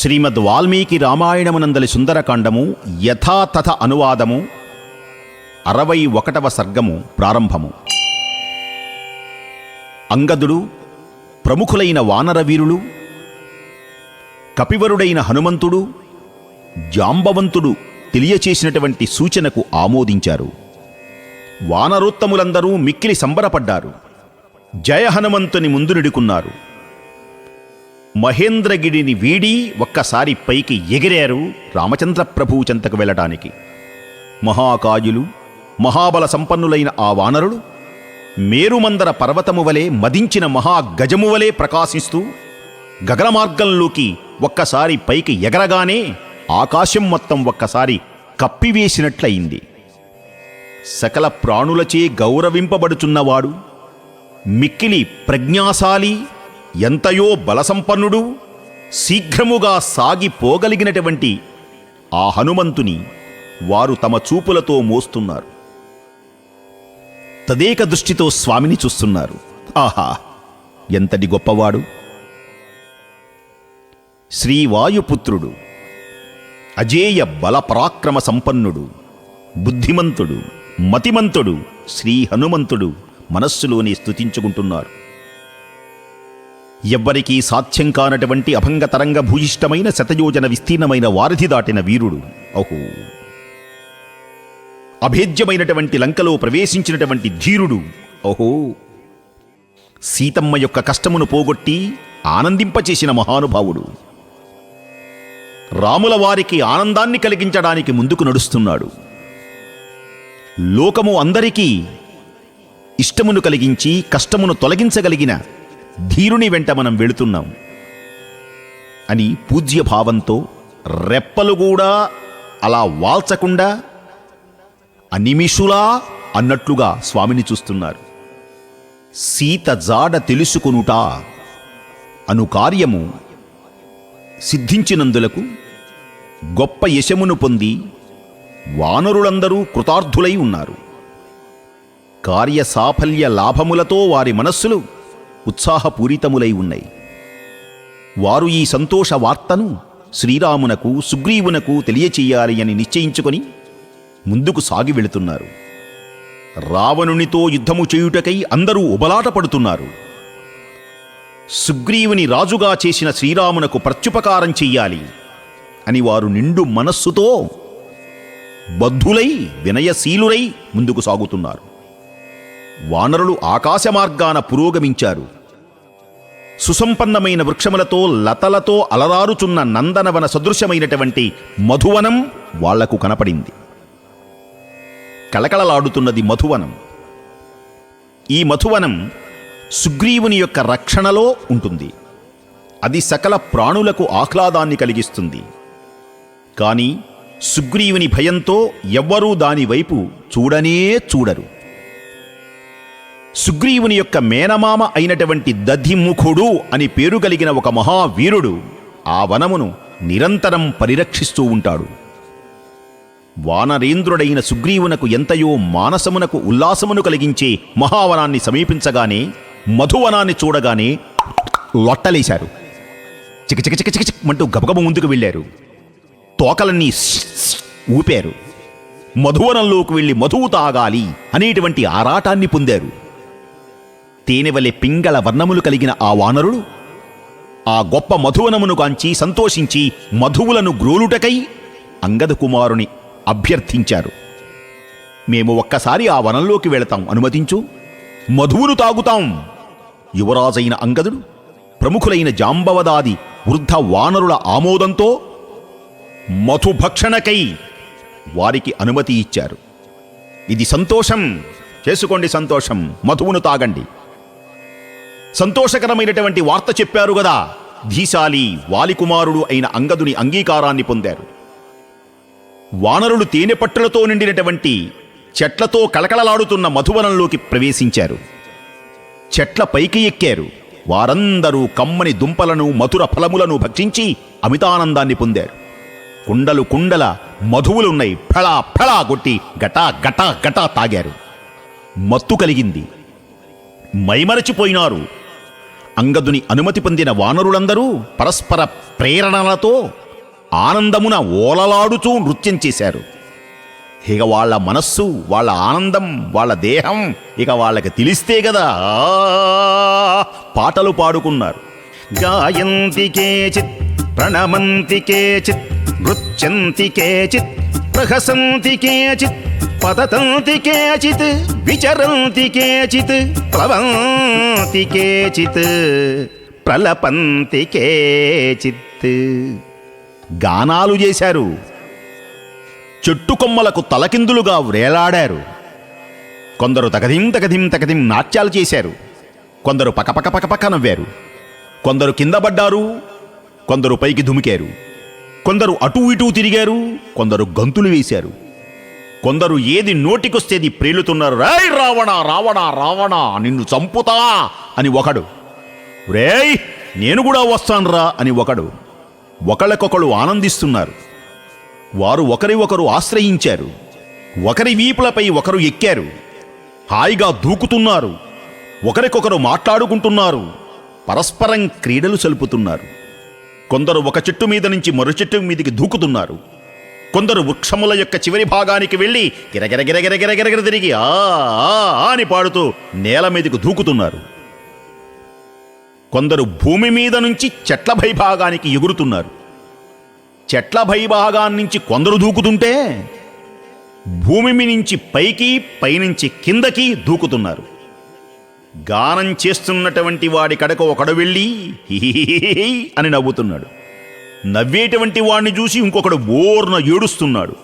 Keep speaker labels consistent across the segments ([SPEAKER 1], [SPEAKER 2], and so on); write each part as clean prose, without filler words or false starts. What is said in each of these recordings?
[SPEAKER 1] శ్రీమద్ వాల్మీకి రామాయణమునందలి సుందరకాండము యథాతథ అనువాదము 61వ సర్గము ప్రారంభము. అంగదుడు, ప్రముఖులైన వానరవీరులు, కపివరుడైన హనుమంతుడు, జాంబవంతుడు తెలియచేసినటువంటి సూచనకు ఆమోదించారు. వానరోత్తములందరూ మిక్కిలి సంబరపడ్డారు. జయ హనుమంతుని ముందు నిడుకున్నారు. మహేంద్రగిరిని వీడి ఒక్కసారి పైకి ఎగిరారు రామచంద్ర ప్రభువు చెంతకు వెళ్ళటానికి. మహాకాయులు, మహాబల సంపన్నులైన ఆ వానరులు మేరుమందర పర్వతము వలె మదించిన మహాగజము వలె ప్రకాశిస్తూ గగనమార్గంలోకి ఒక్కసారి పైకి ఎగరగానే ఆకాశం మొత్తం ఒక్కసారి కప్పివేసినట్లయింది. సకల ప్రాణులచే గౌరవింపబడుచున్నవాడు, మిక్కిలి ప్రజ్ఞాశాలి, ఎంతయో బలసంపన్నుడు, శీఘ్రముగా సాగిపోగలిగినటువంటి ఆ హనుమంతుని వారు తమ చూపులతో మోస్తున్నారు. తదేక దృష్టితో స్వామిని చూస్తున్నారు. ఆహా, ఎంతటి గొప్పవాడు! శ్రీవాయుపుత్రుడు, అజేయ బలపరాక్రమ సంపన్నుడు, బుద్ధిమంతుడు, మతిమంతుడు శ్రీ హనుమంతుడు మనస్సులోనే స్తుతించుకుంటున్నారు. ఎవ్వరికీ సాధ్యం కానటువంటి అభంగతరంగ భూయిష్టమైన శతయోజన విస్తీర్ణమైన వారధి దాటిన వీరుడు. ఓహో! అభేద్యమైనటువంటి లంకలో ప్రవేశించినటువంటి ధీరుడు. ఓహో! సీతమ్మ యొక్క కష్టమును పోగొట్టి ఆనందింపచేసిన మహానుభావుడు. రాముల వారికి ఆనందాన్ని కలిగించడానికి ముందుకు నడుస్తున్నాడు. లోకము అందరికీ ఇష్టమును కలిగించి కష్టమును తొలగించగలిగిన ధీరుని వెంట మనం వెళుతున్నాం అని పూజ్యభావంతో రెప్పలు కూడా అలా వాల్చకుండా అనిమిషులా అన్నట్లుగా స్వామిని చూస్తున్నారు. సీత జాడ తెలుసుకొనుట అను కార్యము సిద్ధించినందులకు గొప్ప యశమును పొంది వానరులందరూ కృతార్థులై ఉన్నారు. కార్యసాఫల్య లాభములతో వారి మనస్సులు ఉత్సాహపూరితములై ఉన్నాయి. వారు ఈ సంతోష వార్తను శ్రీరామునకు, సుగ్రీవునకు తెలియచేయాలి అని నిశ్చయించుకొని ముందుకు సాగి వెళుతున్నారు. రావణునితో యుద్ధము చేయుటకై అందరూ ఉబలాట పడుతున్నారు. సుగ్రీవుని రాజుగా చేసిన శ్రీరామునకు ప్రత్యుపకారం చెయ్యాలి అని వారు నిండు మనస్సుతో బద్ధులై వినయశీలురై ముందుకు సాగుతున్నారు. వానరులు ఆకాశ మార్గాన పురోగమించారు. సుసంపన్నమైన వృక్షములతో లతలతో అలరారుచున్న నందనవన సదృశమైనటువంటి మధువనం వాళ్లకు కనపడింది. కళకళలాడుతున్నది మధువనం. ఈ మధువనం సుగ్రీవుని యొక్క రక్షణలో ఉంటుంది. అది సకల ప్రాణులకు ఆహ్లాదాన్ని కలిగిస్తుంది. కానీ సుగ్రీవుని భయంతో ఎవ్వరూ దానివైపు చూడనే చూడరు. సుగ్రీవుని యొక్క మేనమామ అయినటువంటి దధిముఖుడు అని పేరు కలిగిన ఒక మహావీరుడు ఆ వనమును నిరంతరం పరిరక్షిస్తూ ఉంటాడు. వానరేంద్రుడైన సుగ్రీవునకు ఎంతయో మానసమునకు ఉల్లాసమును కలిగించే మహావనాన్ని సమీపించగానే, మధువనాన్ని చూడగానే లొట్టలేశారు. చికచికచికచికమంటూ గబగబ ముందుకు వెళ్ళారు. తోకలన్నీ ఊపారు. మధువనంలోకి వెళ్ళి మధువు తాగాలి అనేటువంటి ఆరాటాన్ని పొందారు. తేనెవలె పింగళ వర్ణములు కలిగిన ఆ వానరులు ఆ గొప్ప మధువనమును కాంచి సంతోషించి మధువులను గ్రోలుటకై అంగద కుమారుని అభ్యర్థించారు. మేము ఒక్కసారి ఆ వనంలోకి వెళతాం, అనుమతించు, మధువును తాగుతాం. యువరాజైన అంగదుడు, ప్రముఖులైన జాంబవదాది వృద్ధ వానరుల ఆమోదంతో మధుభక్షణకై వారికి అనుమతి ఇచ్చారు. ఇది సంతోషం, చేసుకోండి సంతోషం, మధువును తాగండి. సంతోషకరమైనటువంటి వార్త చెప్పారు గదా. ధీశాలి వాలికుమారుడు అయిన అంగదుని అంగీకారాన్ని పొందారు. వానరులు తేనెపట్టులతో నిండినటువంటి చెట్లతో కళకళలాడుతున్న మధువనంలోకి ప్రవేశించారు. చెట్ల పైకి ఎక్కారు. వారందరూ కమ్మని దుంపలను, మధుర ఫలములను భక్షించి అమితానందాన్ని పొందారు. కుండలు కుండల మధువులున్నాయి. ఫళా ఫళా కొట్టి గటా గటా గటా తాగారు. మత్తు కలిగింది. మైమరచిపోయినారు. అంగదుని అనుమతి పొందిన వానరులందరూ పరస్పర ప్రేరణలతో ఆనందమున ఓలలాడుతూ నృత్యం చేశారు. ఇక వాళ్ళ మనస్సు, వాళ్ళ ఆనందం, వాళ్ళ దేహం ఇక వాళ్ళకి తెలిస్తే కదా పాటలు పాడుకున్నారు. గాయంతి కేచిత్ ప్రణమంతి కేచిత్ నృత్యంతి కేచిత్ ప్రహసంతి కేచిత్ పతతంతి కేచిత్ విచరంతి కేచిత్ ప్లవంతి కేచిత్ ప్రలపంతి కేచిత్. గానాలు చేశారు, చెట్టు కొమ్మలకు తలకిందులుగా వ్రేలాడారు. కొందరు తకదిం తకదిం తకదిం నాట్యాలు చేశారు. కొందరు పకపక పకపక నవ్వారు. కొందరు కింద పడ్డారు, కొందరు పైకి దుమికారు. కొందరు అటూ ఇటూ తిరిగారు, కొందరు గంతులు వేశారు. కొందరు ఏది నోటికొస్తేది ప్రేలుతున్నారు. రేయ్ రావణ రావణ రావణ నిన్ను చంపుతా అని ఒకడు, రేయ్ నేను కూడా వస్తాన్రా అని ఒకడు. ఒకళ్ళకొకళ్ళు ఆనందిస్తున్నారు. వారు ఒకరి ఒకరు ఆశ్రయించారు. ఒకరి వీపులపై ఒకరు ఎక్కారు. హాయిగా దూకుతున్నారు. ఒకరికొకరు మాట్లాడుకుంటున్నారు. పరస్పరం క్రీడలు సలుపుతున్నారు. కొందరు ఒక చెట్టు మీద నుంచి మరో చెట్టు మీదికి దూకుతున్నారు. కొందరు వృక్షముల యొక్క చివరి భాగానికి వెళ్ళి గిరగిరగిరగిరగిరగిర తిరిగి ఆ అని పాడుతూ నేల మీదకు దూకుతున్నారు. కొందరు భూమి మీద నుంచి చెట్ల భైభాగానికి ఎగురుతున్నారు. చెట్ల భైభాగాన్నించి కొందరు దూకుతుంటే భూమి నుంచి పైకి, పైనుంచి కిందకి దూకుతున్నారు. గానం చేస్తున్నటువంటి వాడి కడకు ఒకడు వెళ్ళి హిహిహిహి అని నవ్వుతున్నాడు. నవ్వేటువంటి వాణ్ణి చూసి ఇంకొకడు బోర్న ఏడుస్తున్నాడు.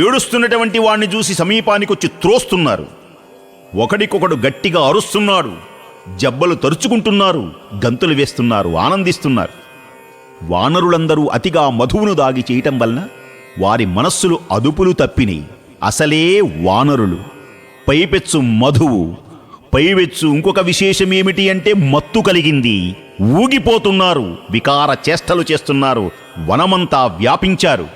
[SPEAKER 1] ఏడుస్తున్నటువంటి వాణ్ణి చూసి సమీపానికి వచ్చి త్రోస్తున్నారు. ఒకడికొకడు గట్టిగా అరుస్తున్నాడు. జబ్బలు తరుచుకుంటున్నారు, గంతులు వేస్తున్నారు, ఆనందిస్తున్నారు. వానరులందరూ అతిగా మధువును దాగి చేయటం వలన వారి మనస్సులు అదుపులు తప్పినాయి. అసలే వానరులు, పైపెచ్చు మధువు, పైవెచ్చు ఇంకొక విశేషమేమిటి అంటే మత్తు కలిగింది. ఊగిపోతున్నారు, వికార చేష్టలు చేస్తున్నారు. వనమంతా వ్యాపించారు.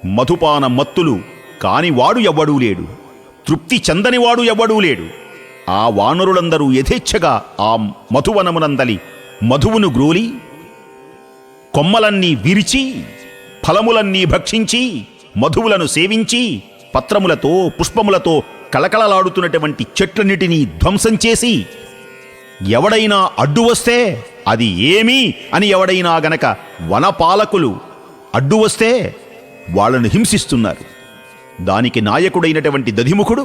[SPEAKER 1] మధుపాన మత్తులు కానివాడు ఎవ్వడూ లేడు. తృప్తి చెందనివాడు ఎవ్వడూ లేడు. ఆ వానరులందరూ యథేచ్ఛగా ఆ మధువనమునందలి మధువును గ్రోలి కొమ్మలన్నీ విరిచి, ఫలములన్నీ భక్షించి, మధువులను సేవించి, పత్రములతో పుష్పములతో కళకళలాడుతున్నటువంటి చెట్లన్నిటినీ ధ్వంసం చేసి, ఎవడైనా అడ్డు వస్తే అది ఏమీ అని ఎవడైనా గనక వనపాలకులు అడ్డు వస్తే వాళ్ళను హింసిస్తున్నారు. దానికి నాయకుడైనటువంటి దధిముఖుడు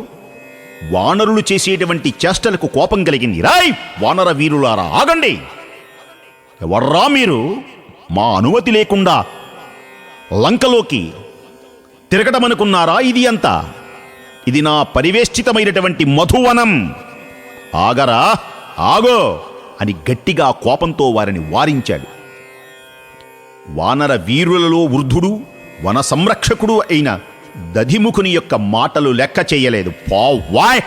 [SPEAKER 1] వానరులు చేసేటువంటి చేష్టలకు కోపం కలిగింది. రాయ్ వానర వీరులారా, ఆగండి! ఎవర్రా మీరు? మా అనుమతి లేకుండా లంకలోకి తిరగటమనుకున్నారా? ఇది అంతా ఇది నా పరివేష్టితమైనటువంటి మధువనం. ఆగరా, ఆగో అని గట్టిగా కోపంతో వారిని వారించాడు. వానర వీరులలో వృద్ధుడు, వన సంరక్షకుడు అయిన దధిముఖుని యొక్క మాటలు లెక్క చెయ్యలేదు. పోవాయ్!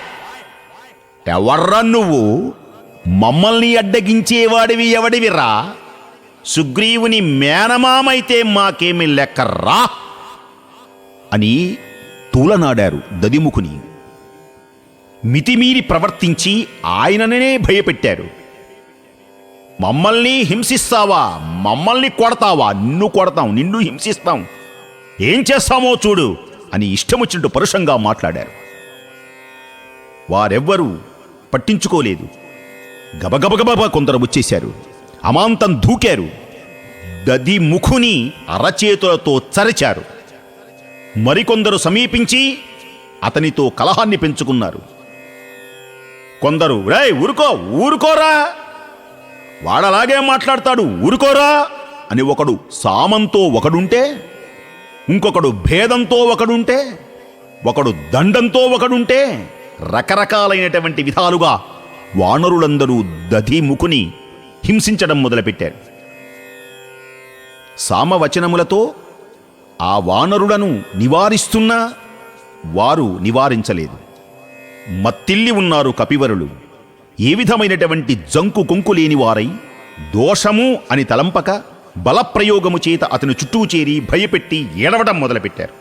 [SPEAKER 1] ఎవర్రా నువ్వు? మమ్మల్ని అడ్డగించేవాడివి ఎవడివిరా? సుగ్రీవుని మేనమామైతే మాకేమి లెక్కర్రా అని తూలనాడారు దధిముఖుని. మితిమీరి ప్రవర్తించి ఆయననే భయపెట్టారు. మమ్మల్ని హింసిస్తావా? మమ్మల్ని కొడతావా? నిన్ను కొడతాం, నిన్ను హింసిస్తాం, ఏం చేస్తామో చూడు అని ఇష్టమొచ్చినట్టు పరుషంగా మాట్లాడారు. వారెవ్వరూ పట్టించుకోలేదు. గబగబగబ కొందరు వచ్చేశారు. అమాంతం దూకారు. దధిముఖుని అరచేతులతో చరిచారు. మరికొందరు సమీపించి అతనితో కలహాన్ని పెంచుకున్నారు. కొందరు రేయ్ ఊరుకో, ఊరుకోరా, వాడలాగే మాట్లాడతాడు, ఊరుకోరా అని ఒకడు సామంతో ఒకడుంటే, ఇంకొకడు భేదంతో ఒకడుంటే, ఒకడు దండంతో ఒకడుంటే, రకరకాలైనటువంటి విధాలుగా వానరులందరూ దధిముఖుని హింసించడం మొదలుపెట్టారు. సామవచనములతో ఆ వానరులను నివారిస్తున్నా వారు నివారించలేదు. మత్తిల్లి ఉన్నారు కపివరులు. ఏ విధమైనటువంటి జంకు కొంకు లేని వారై దోషము అని తలంపక బలప్రయోగము చేత అతను చుట్టూ చేరి భయపెట్టి ఏడవడం మొదలుపెట్టారు.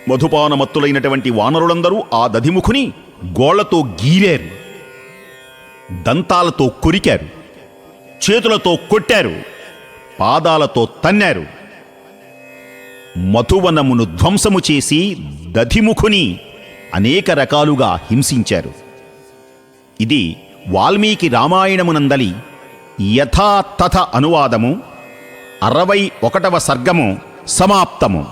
[SPEAKER 1] మధుపానమత్తులైనటువంటి వానరులందరూ ఆ దధిముఖుని గోళ్లతో గీరారు. దంతాలతో కొరికారు, చేతులతో కొట్టారు, పాదాలతో తన్నారు. మధువనమును ధ్వంసము చేసి దధిముఖుని అనేక రకాలుగా హింసించారు. ఇది వాల్మీకి రామాయణమునందలి యథాతథ అనువాదము. 61వ సర్గము సమాప్తము.